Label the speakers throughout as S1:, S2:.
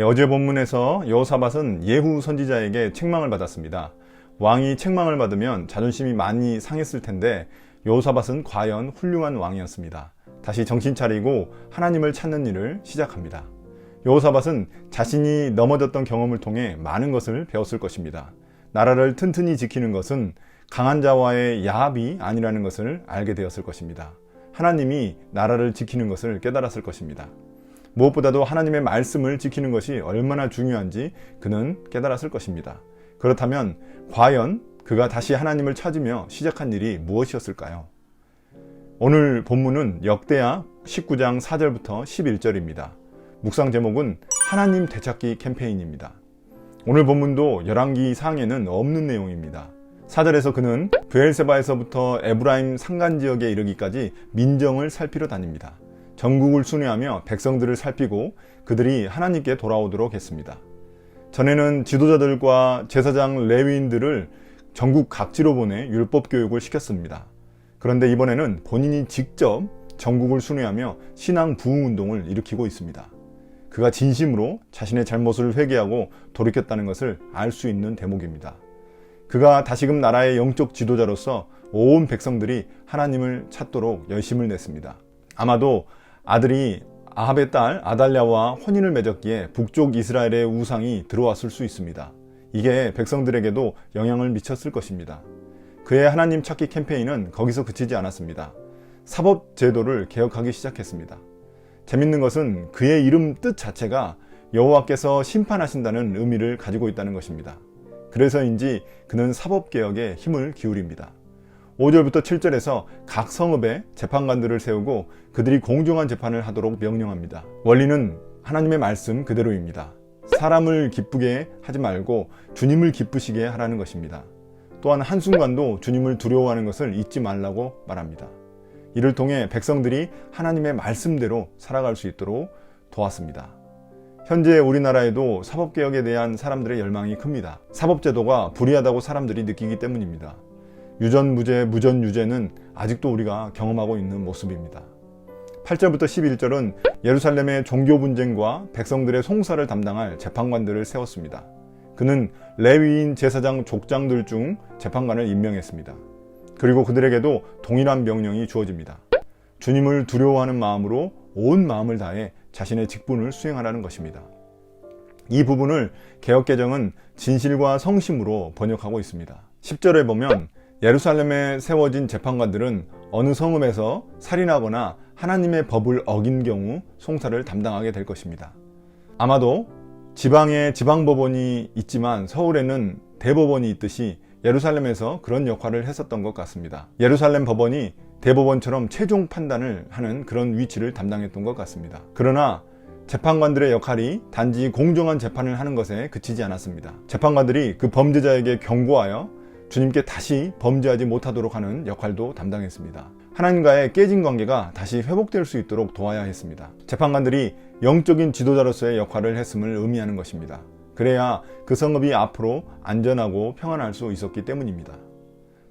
S1: 어제 본문에서 여호사밧은 예후 선지자에게 책망을 받았습니다. 왕이 책망을 받으면 자존심이 많이 상했을 텐데 여호사밧은 과연 훌륭한 왕이었습니다. 다시 정신 차리고 하나님을 찾는 일을 시작합니다. 여호사밧은 자신이 넘어졌던 경험을 통해 많은 것을 배웠을 것입니다. 나라를 튼튼히 지키는 것은 강한 자와의 야합이 아니라는 것을 알게 되었을 것입니다. 하나님이 나라를 지키는 것을 깨달았을 것입니다. 무엇보다도 하나님의 말씀을 지키는 것이 얼마나 중요한지 그는 깨달았을 것입니다. 그렇다면 과연 그가 다시 하나님을 찾으며 시작한 일이 무엇이었을까요? 오늘 본문은 역대하 19장 4절부터 11절입니다. 묵상 제목은 하나님 되찾기 캠페인입니다. 오늘 본문도 열왕기 상에는 없는 내용입니다. 4절에서 그는 브엘세바에서부터 에브라임 산간 지역에 이르기까지 민정을 살피러 다닙니다. 전국을 순회하며 백성들을 살피고 그들이 하나님께 돌아오도록 했습니다. 전에는 지도자들과 제사장 레위인들을 전국 각지로 보내 율법 교육을 시켰습니다. 그런데 이번에는 본인이 직접 전국을 순회하며 신앙 부흥 운동을 일으키고 있습니다. 그가 진심으로 자신의 잘못을 회개하고 돌이켰다는 것을 알 수 있는 대목입니다. 그가 다시금 나라의 영적 지도자로서 온 백성들이 하나님을 찾도록 열심을 냈습니다. 아마도 아들이 아합의 딸 아달랴와 혼인을 맺었기에 북쪽 이스라엘의 우상이 들어왔을 수 있습니다. 이게 백성들에게도 영향을 미쳤을 것입니다. 그의 하나님 찾기 캠페인은 거기서 그치지 않았습니다. 사법 제도를 개혁하기 시작했습니다. 재밌는 것은 그의 이름 뜻 자체가 여호와께서 심판하신다는 의미를 가지고 있다는 것입니다. 그래서인지 그는 사법개혁에 힘을 기울입니다. 5절부터 7절에서 각 성읍에 재판관들을 세우고 그들이 공정한 재판을 하도록 명령합니다. 원리는 하나님의 말씀 그대로입니다. 사람을 기쁘게 하지 말고 주님을 기쁘시게 하라는 것입니다. 또한 한순간도 주님을 두려워하는 것을 잊지 말라고 말합니다. 이를 통해 백성들이 하나님의 말씀대로 살아갈 수 있도록 도왔습니다. 현재 우리나라에도 사법개혁에 대한 사람들의 열망이 큽니다. 사법제도가 불이하다고 사람들이 느끼기 때문입니다. 유전무죄, 무전유죄는 아직도 우리가 경험하고 있는 모습입니다. 8절부터 11절은 예루살렘의 종교 분쟁과 백성들의 송사를 담당할 재판관들을 세웠습니다. 그는 레위인 제사장 족장들 중 재판관을 임명했습니다. 그리고 그들에게도 동일한 명령이 주어집니다. 주님을 두려워하는 마음으로 온 마음을 다해 자신의 직분을 수행하라는 것입니다. 이 부분을 개역개정은 진실과 성심으로 번역하고 있습니다. 10절에 보면 예루살렘에 세워진 재판관들은 어느 성읍에서 살인하거나 하나님의 법을 어긴 경우 송사를 담당하게 될 것입니다. 아마도 지방에 지방법원이 있지만 서울에는 대법원이 있듯이 예루살렘에서 그런 역할을 했었던 것 같습니다. 예루살렘 법원이 대법원처럼 최종 판단을 하는 그런 위치를 담당했던 것 같습니다. 그러나 재판관들의 역할이 단지 공정한 재판을 하는 것에 그치지 않았습니다. 재판관들이 그 범죄자에게 경고하여 주님께 다시 범죄하지 못하도록 하는 역할도 담당했습니다. 하나님과의 깨진 관계가 다시 회복될 수 있도록 도와야 했습니다. 재판관들이 영적인 지도자로서의 역할을 했음을 의미하는 것입니다. 그래야 그 성읍이 앞으로 안전하고 평안할 수 있었기 때문입니다.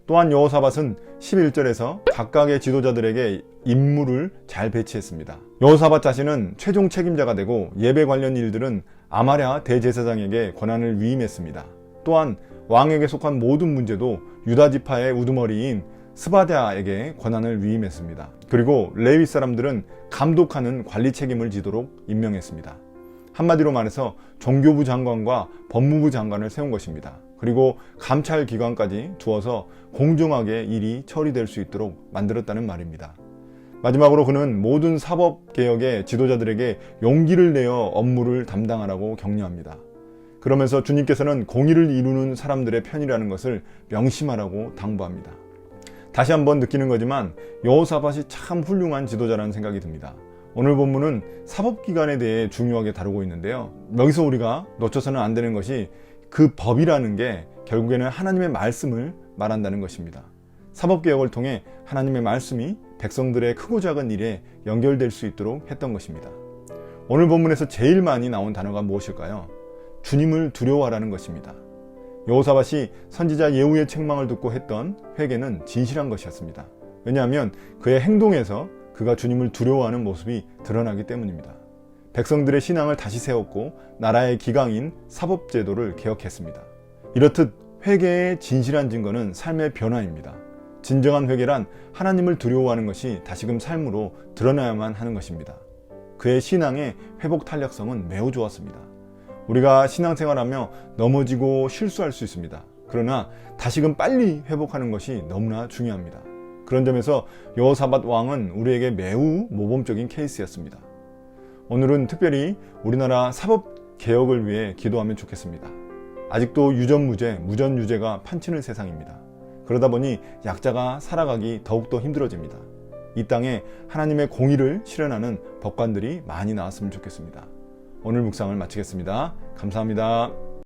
S1: 또한 여호사밧은 11절에서 각각의 지도자들에게 임무를 잘 배치했습니다. 여호사밧 자신은 최종 책임자가 되고 예배 관련 일들은 아마랴 대제사장에게 권한을 위임했습니다. 또한 왕에게 속한 모든 문제도 유다 지파의 우두머리인 스바랴에게 권한을 위임했습니다. 그리고 레위 사람들은 감독하는 관리 책임을 지도록 임명했습니다. 한마디로 말해서 종교부 장관과 법무부 장관을 세운 것입니다. 그리고 감찰 기관까지 두어서 공정하게 일이 처리될 수 있도록 만들었다는 말입니다. 마지막으로 그는 모든 사법개혁의 지도자들에게 용기를 내어 업무를 담당하라고 격려합니다. 그러면서 주님께서는 공의를 이루는 사람들의 편이라는 것을 명심하라고 당부합니다. 다시 한번 느끼는 거지만 여호사밧이 참 훌륭한 지도자라는 생각이 듭니다. 오늘 본문은 사법기관에 대해 중요하게 다루고 있는데요. 여기서 우리가 놓쳐서는 안 되는 것이 그 법이라는 게 결국에는 하나님의 말씀을 말한다는 것입니다. 사법개혁을 통해 하나님의 말씀이 백성들의 크고 작은 일에 연결될 수 있도록 했던 것입니다. 오늘 본문에서 제일 많이 나온 단어가 무엇일까요? 주님을 두려워하라는 것입니다. 여호사밧이 선지자 예후의 책망을 듣고 했던 회개는 진실한 것이었습니다. 왜냐하면 그의 행동에서 그가 주님을 두려워하는 모습이 드러나기 때문입니다. 백성들의 신앙을 다시 세웠고 나라의 기강인 사법제도를 개혁했습니다. 이렇듯 회개의 진실한 증거는 삶의 변화입니다. 진정한 회개란 하나님을 두려워하는 것이 다시금 삶으로 드러나야만 하는 것입니다. 그의 신앙의 회복 탄력성은 매우 좋았습니다. 우리가 신앙생활하며 넘어지고 실수할 수 있습니다. 그러나 다시금 빨리 회복하는 것이 너무나 중요합니다. 그런 점에서 여호사밧 왕은 우리에게 매우 모범적인 케이스였습니다. 오늘은 특별히 우리나라 사법 개혁을 위해 기도하면 좋겠습니다. 아직도 유전무죄, 무전유죄가 판치는 세상입니다. 그러다 보니 약자가 살아가기 더욱더 힘들어집니다. 이 땅에 하나님의 공의를 실현하는 법관들이 많이 나왔으면 좋겠습니다. 오늘 묵상을 마치겠습니다. 감사합니다.